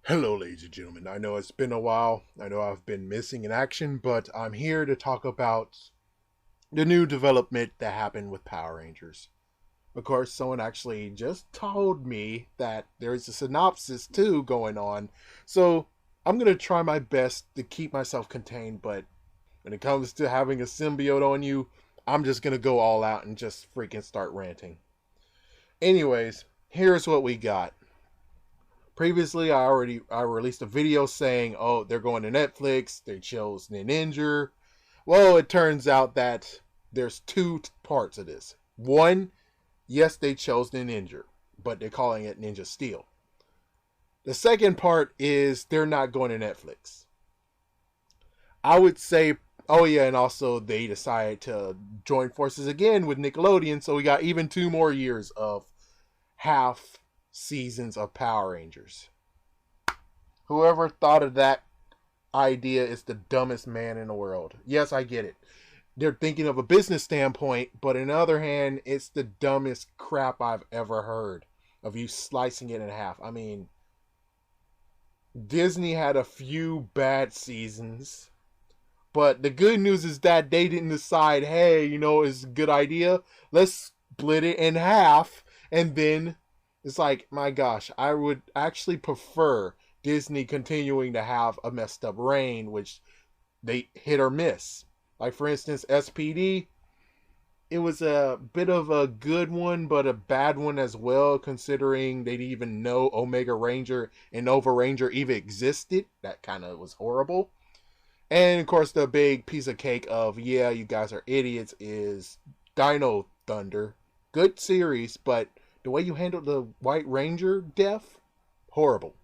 Hello, ladies and gentlemen. I know it's been a while. I know I've been missing in action, but I'm here to talk about the new development that happened with Power Rangers. Of course, someone actually just told me that there's a synopsis too going on, so I'm going to try my best to keep myself contained, but when it comes to having a symbiote on you, I'm just going to go all out and just freaking start ranting. Anyways, here's what we got. Previously, I released a video saying, "Oh, they're going to Netflix. They chose Ninja." Well, it turns out that there's two parts of this. One, yes, they chose Ninja, but they're calling it Ninja Steel. The second part is they're not going to Netflix. I would say, oh yeah, and also they decided to join forces again with Nickelodeon, so we got even 2 more years of half seasons of Power Rangers. Whoever thought of that idea is the dumbest man in the world. Yes, I get it. They're thinking of a business standpoint, but on the other hand, it's the dumbest crap I've ever heard of you slicing it in half. I mean, Disney had a few bad seasons, but the good news is that they didn't decide, hey, it's a good idea. Let's split it in half. And then it's like, my gosh, I would actually prefer Disney continuing to have a messed up reign, which they hit or miss. Like, for instance, SPD, it was a bit of a good one, but a bad one as well, considering they didn't even know Omega Ranger and Nova Ranger even existed. That kind of was horrible. And, of course, the big piece of cake of, yeah, you guys are idiots, is Dino Thunder. Good series, but the way you handled the White Ranger death, horrible.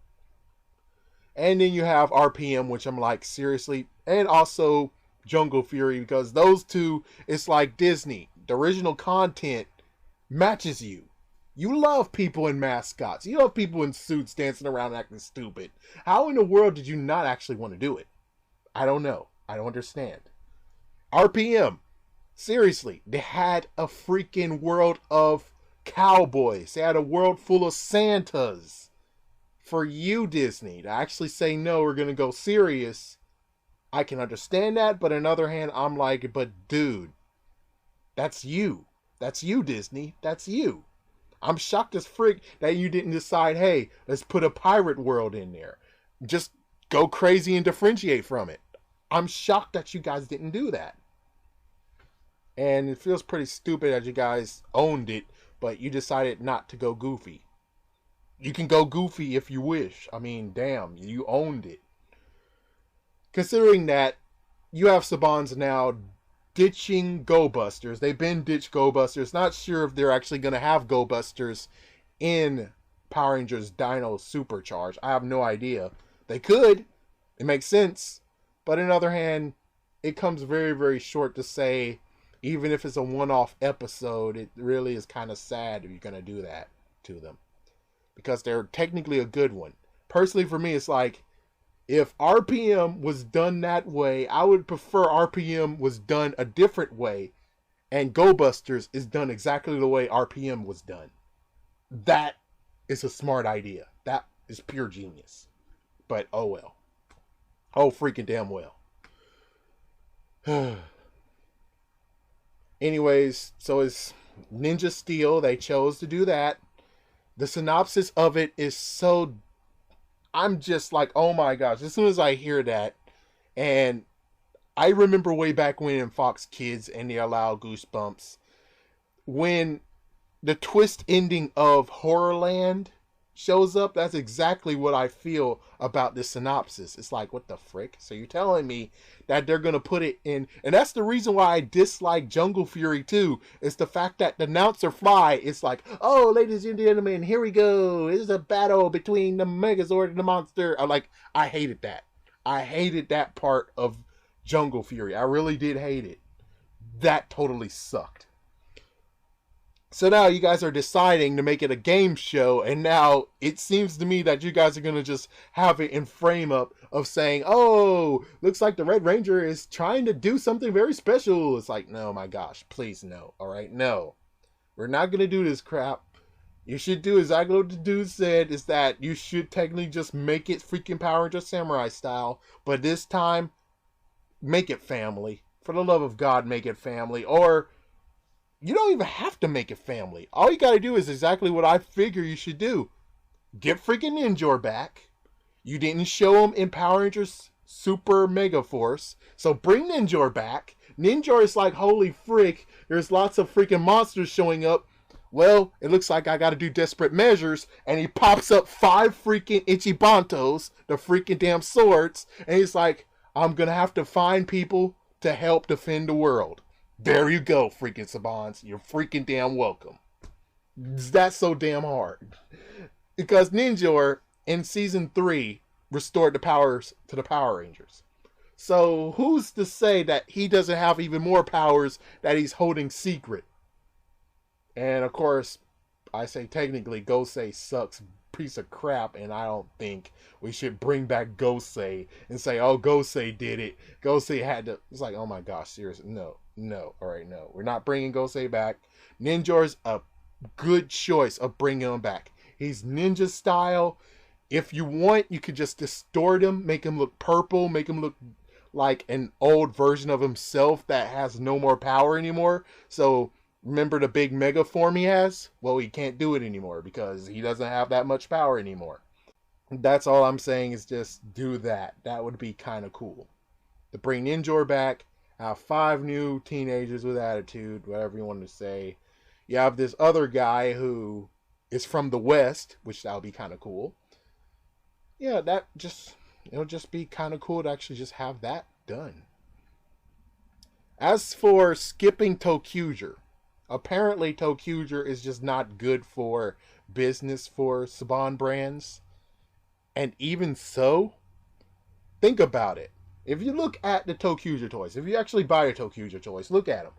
And then you have RPM, which I'm like, seriously. And also Jungle Fury, because those two, it's like Disney. The original content matches you. You love people in mascots. You love people in suits dancing around acting stupid. How in the world did you not actually want to do it? I don't know. I don't understand. RPM, seriously, they had a freaking world of cowboys. They had a world full of Santas. For you, Disney, to actually say, no, we're going to go serious, I can understand that. But on the other hand, I'm like, but dude, that's you. That's you, Disney. That's you. I'm shocked as frick that you didn't decide, hey, let's put a pirate world in there. Just go crazy and differentiate from it. I'm shocked that you guys didn't do that. And it feels pretty stupid that you guys owned it, but you decided not to go goofy. You can go goofy if you wish. I mean, damn, you owned it. Considering that you have Sabans now ditching Go Busters. They've been ditched Go Busters. Not sure if they're actually going to have Go Busters in Power Rangers Dino Supercharge. I have no idea. They could. It makes sense. But on the other hand, it comes very, very short to say, even if it's a one-off episode, it really is kind of sad if you're going to do that to them. Because they're technically a good one. Personally, for me, it's like, if RPM was done that way, I would prefer RPM was done a different way, and Go Busters is done exactly the way RPM was done. That is a smart idea. That is pure genius. But oh well. Oh freaking damn well. Anyways, so it's Ninja Steel. They chose to do that. The synopsis of it is so... I'm just like, oh my gosh. As soon as I hear that, and I remember way back when in Fox Kids and they allowed Goosebumps, when the twist ending of Horrorland shows up, that's exactly what I feel about this synopsis. It's like, what the frick? So you're telling me that they're going to put it in, and that's the reason why I dislike Jungle Fury too. It's the fact that the announcer fly, it's like, oh, ladies and gentlemen, here we go. This is a battle between the Megazord and the monster. I hated that. I hated that part of Jungle Fury. I really did hate it. That totally sucked. So now you guys are deciding to make it a game show, and now it seems to me that you guys are going to just have it in frame up of saying, oh, looks like the Red Ranger is trying to do something very special. It's like, no, my gosh, please no. All right, no. We're not going to do this crap. You should do exactly what the dude said, is that you should technically just make it freaking Power Ranger Samurai style, but this time, make it family. For the love of God, make it family. Or, you don't even have to make it family. All you gotta do is exactly what I figure you should do. Get freaking Ninjor back. You didn't show him in Power Rangers Super Mega Force, so bring Ninjor back. Ninjor is like, holy frick, there's lots of freaking monsters showing up. Well, it looks like I gotta do desperate measures, and he pops up 5 freaking Ichibantos, the freaking damn swords, and he's like, I'm gonna have to find people to help defend the world. There you go, freaking Sabans. You're freaking damn welcome. That's so damn hard. Because Ninjor, in Season 3, restored the powers to the Power Rangers. So who's to say that he doesn't have even more powers that he's holding secret? And of course, I say technically Gosei sucks piece of crap, and I don't think we should bring back Gosei and say, oh, Gosei did it. Gosei had to. It's like, oh my gosh, seriously. No. All right, no. We're not bringing Gosei back. Ninjor's a good choice of bringing him back. He's ninja style. If you want, you could just distort him, make him look purple, make him look like an old version of himself that has no more power anymore. So remember the big mega form he has? Well, he can't do it anymore because he doesn't have that much power anymore. That's all I'm saying, is just do that. That would be kind of cool. To bring Ninjor back, have 5 new teenagers with attitude, whatever you want to say. You have this other guy who is from the West, which that would be kind of cool. Yeah, it'll just be kind of cool to actually just have that done. As for skipping Toqger, apparently Toqger is just not good for business for Saban brands. And even so, think about it. If you look at the Toqger toys, if you actually buy the Toqger toys, look at them.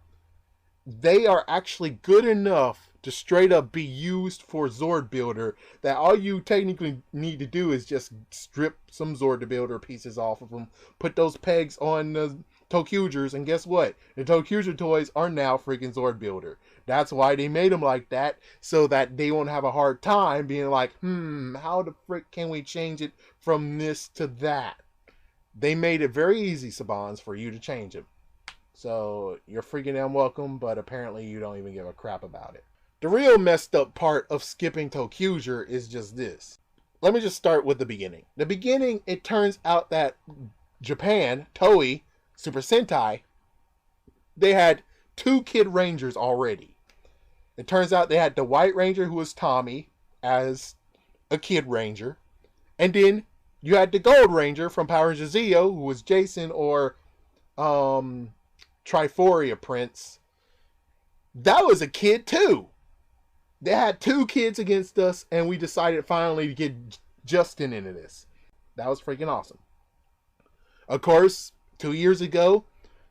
They are actually good enough to straight up be used for Zord Builder, that all you technically need to do is just strip some Zord Builder pieces off of them, put those pegs on the Toqgers, and guess what? The Toqger toys are now freaking Zord Builder. That's why they made them like that, so that they won't have a hard time being like, how the frick can we change it from this to that? They made it very easy, Sabans, for you to change it. So you're freaking damn welcome, but apparently you don't even give a crap about it. The real messed up part of skipping Toqger is just this. Let me just start with the beginning. The beginning, it turns out that Japan, Toei, Super Sentai, they had 2 Kid Rangers already. It turns out they had the White Ranger, who was Tommy, as a Kid Ranger. And then you had the Gold Ranger from Power Rangers Zeo, who was Jason, or Triforia Prince. That was a kid too. They had 2 kids against us, and we decided finally to get Justin into this. That was freaking awesome. Of course, 2 years ago,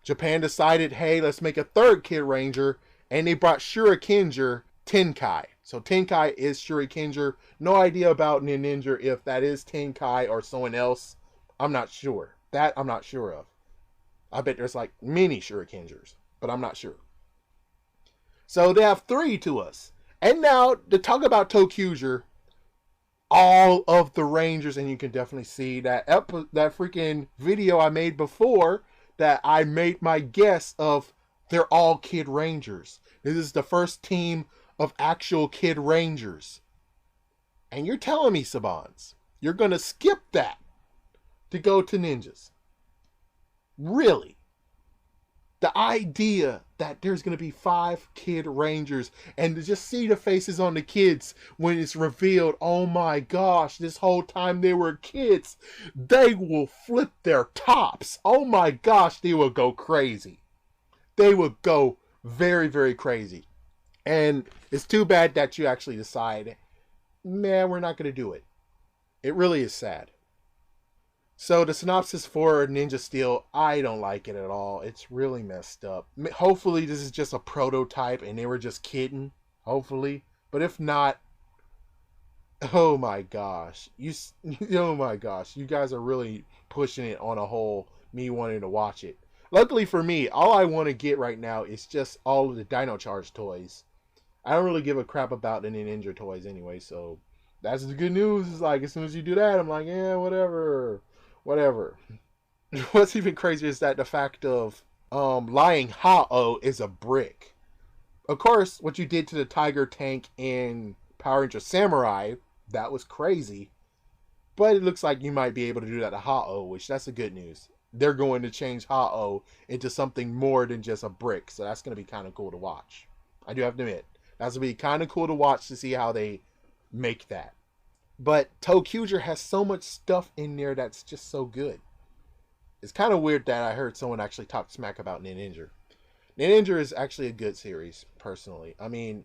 Japan decided, hey, let's make a 3rd Kid Ranger, and they brought Shurikinger Tenkai. So Tenkai is Shurikinger. No idea about Ninja if that is Tenkai or someone else. I'm not sure. That I'm not sure of. I bet there's like many Shurikingers, but I'm not sure. So they have 3 to us. And now, to talk about Toqger, all of the Rangers, and you can definitely see that that freaking video I made before, that I made my guess of they're all Kid Rangers. This is the first team of actual Kid Rangers. And you're telling me, Sabans, you're going to skip that to go to Ninjas? Really? The idea that there's going to be 5 Kid Rangers, and to just see the faces on the kids when it's revealed, oh my gosh, this whole time they were kids, they will flip their tops. Oh my gosh, they will go crazy. They will go very, very crazy. And it's too bad that you actually decide, man, we're not going to do it. It really is sad. So the synopsis for Ninja Steel, I don't like it at all. It's really messed up. Hopefully this is just a prototype and they were just kidding. Hopefully. But if not, oh my gosh. Oh my gosh. You guys are really pushing it on a whole, me wanting to watch it. Luckily for me, all I want to get right now is just all of the Dino Charge toys. I don't really give a crap about the Ninja toys anyway, so that's the good news. Is like as soon as you do that, I'm like, yeah, whatever, whatever. What's even crazier is that the fact of lying Ha-Oh is a brick. Of course, what you did to the Tiger tank in Power Ranger Samurai, that was crazy. But it looks like you might be able to do that to Ha-Oh, which that's the good news. They're going to change Ha-Oh into something more than just a brick, so that's going to be kind of cool to watch. I do have to admit, that's going to be kind of cool to watch to see how they make that. But Toqger has so much stuff in there that's just so good. It's kind of weird that I heard someone actually talk smack about Ninja. Ninja is actually a good series, personally. I mean,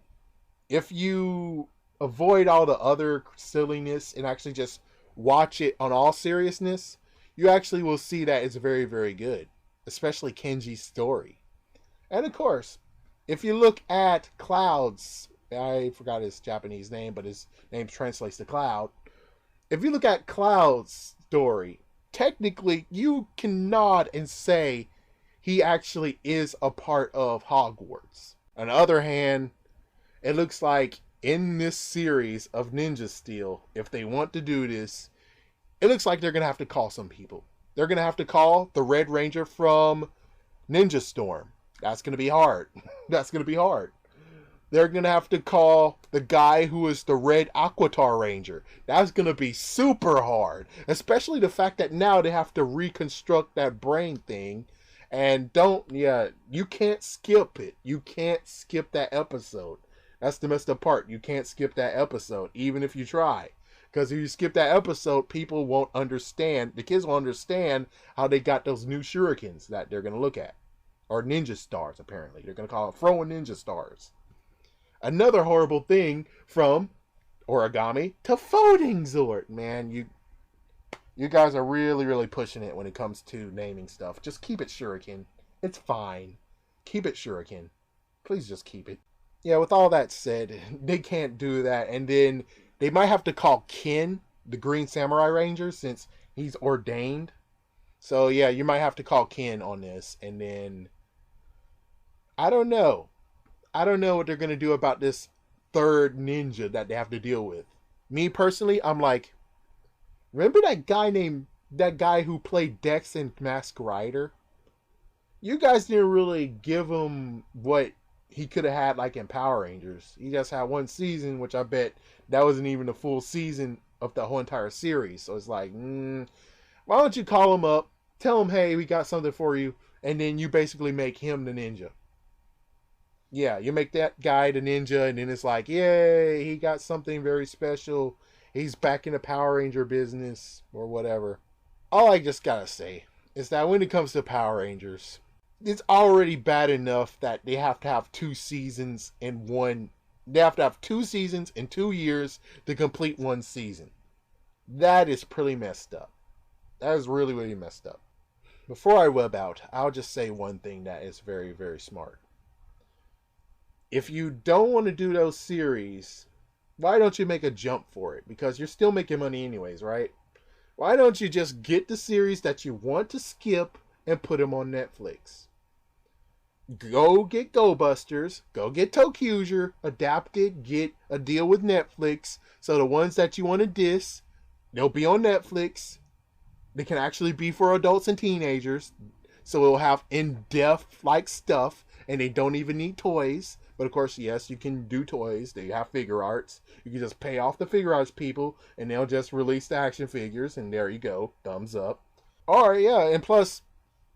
if you avoid all the other silliness and actually just watch it on all seriousness, you actually will see that it's very, very good. Especially Kenji's story. And of course, if you look at Cloud's, I forgot his Japanese name, but his name translates to Cloud. If you look at Cloud's story, technically you can nod and say he actually is a part of Hogwarts. On the other hand, it looks like in this series of Ninja Steel, if they want to do this, it looks like they're going to have to call some people. They're going to have to call the Red Ranger from Ninja Storm. That's going to be hard. That's going to be hard. They're going to have to call the guy who is the Red Aquitar Ranger. That's going to be super hard. Especially the fact that now they have to reconstruct that brain thing. And you can't skip it. You can't skip that episode. That's the messed up part. You can't skip that episode, even if you try. Because if you skip that episode, people won't understand. The kids won't understand how they got those new shurikens that they're going to look at. Or ninja stars, apparently. They're going to call them throwing ninja stars. Another horrible thing from origami to folding Zord. Man, you guys are really, really pushing it when it comes to naming stuff. Just keep it shuriken. It's fine. Keep it shuriken. Please just keep it. Yeah, with all that said, they can't do that. And then they might have to call Ken the Green Samurai Ranger since he's ordained. So yeah, you might have to call Ken on this. And then I don't know. I don't know what they're going to do about this third ninja that they have to deal with. Me personally, I'm like, remember that guy who played Dex in Mask Rider? You guys didn't really give him what he could have had like in Power Rangers. He just had one season, which I bet that wasn't even the full season of the whole entire series. So it's like, why don't you call him up, tell him, hey, we got something for you, and then you basically make him the ninja. Yeah, you make that guy the ninja, and then it's like, yay, he got something very special. He's back in the Power Ranger business, or whatever. All I just gotta say is that when it comes to Power Rangers, it's already bad enough that they have to have 2 seasons in one. They have to have 2 seasons in 2 years to complete 1 season. That is pretty messed up. That is really, really messed up. Before I web out, I'll just say one thing that is very, very smart. If you don't want to do those series, why don't you make a jump for it? Because you're still making money anyways, right? Why don't you just get the series that you want to skip and put them on Netflix? Go get Go Busters, go get Toqger, adapt it, get a deal with Netflix, so the ones that you want to diss, they'll be on Netflix. They can actually be for adults and teenagers, so it'll have in-depth like stuff, and they don't even need toys. But of course, yes, you can do toys. They have figure arts. You can just pay off the figure arts people, and they'll just release the action figures, and there you go, thumbs up. Or yeah, and plus,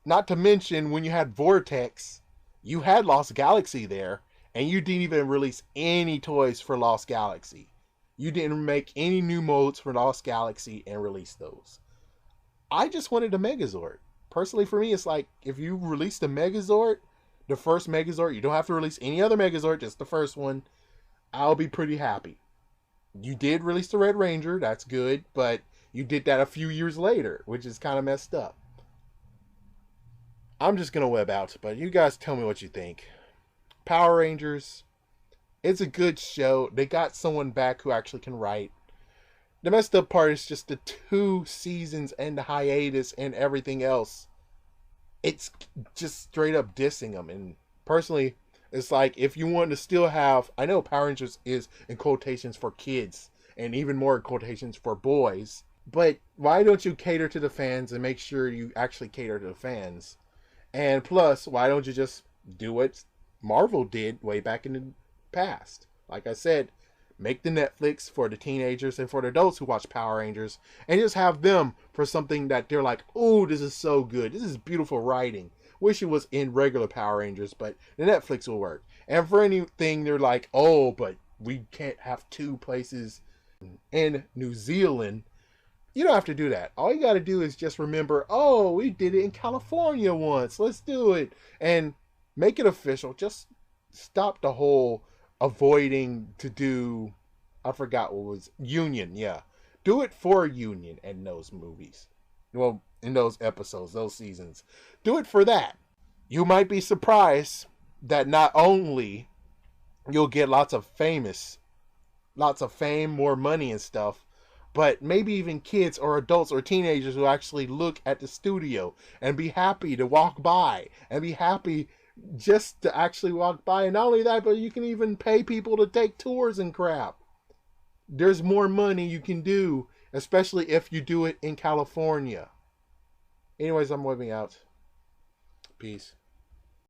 not to mention when you had Vortex, you had Lost Galaxy there, and you didn't even release any toys for Lost Galaxy. You didn't make any new modes for Lost Galaxy and release those. I just wanted a Megazord. Personally, for me, it's like, if you release the Megazord, the first Megazord, you don't have to release any other Megazord, just the first one, I'll be pretty happy. You did release the Red Ranger, that's good, but you did that a few years later, which is kind of messed up. I'm just going to web out, but you guys tell me what you think. Power Rangers, it's a good show. They got someone back who actually can write. The messed up part is just the 2 seasons and the hiatus and everything else. It's just straight up dissing them. And personally, It's like if you want to still have, I know Power Rangers is in quotations for kids and even more quotations for boys, but why don't you cater to the fans and make sure you actually cater to the fans? And plus, why don't you just do what Marvel did way back in the past? Like I said, make the Netflix for the teenagers and for the adults who watch Power Rangers, and just have them for something that they're like, oh, this is so good. This is beautiful writing. Wish it was in regular Power Rangers, but the Netflix will work. And for anything, they're like, oh, but we can't have two places in New Zealand. You don't have to do that. All you got to do is just remember, oh, we did it in California once. Let's do it. And make it official. Just stop the whole avoiding to do, I forgot what was, Union, yeah. Do it for Union in those movies. Well, in those episodes, those seasons. Do it for that. You might be surprised that not only you'll get lots of fame, more money and stuff, but maybe even kids or adults or teenagers who actually look at the studio and be happy to walk by and be happy just to actually walk by. And not only that, but you can even pay people to take tours and crap. There's more money you can do, especially if you do it in California. Anyways, I'm moving out. Peace.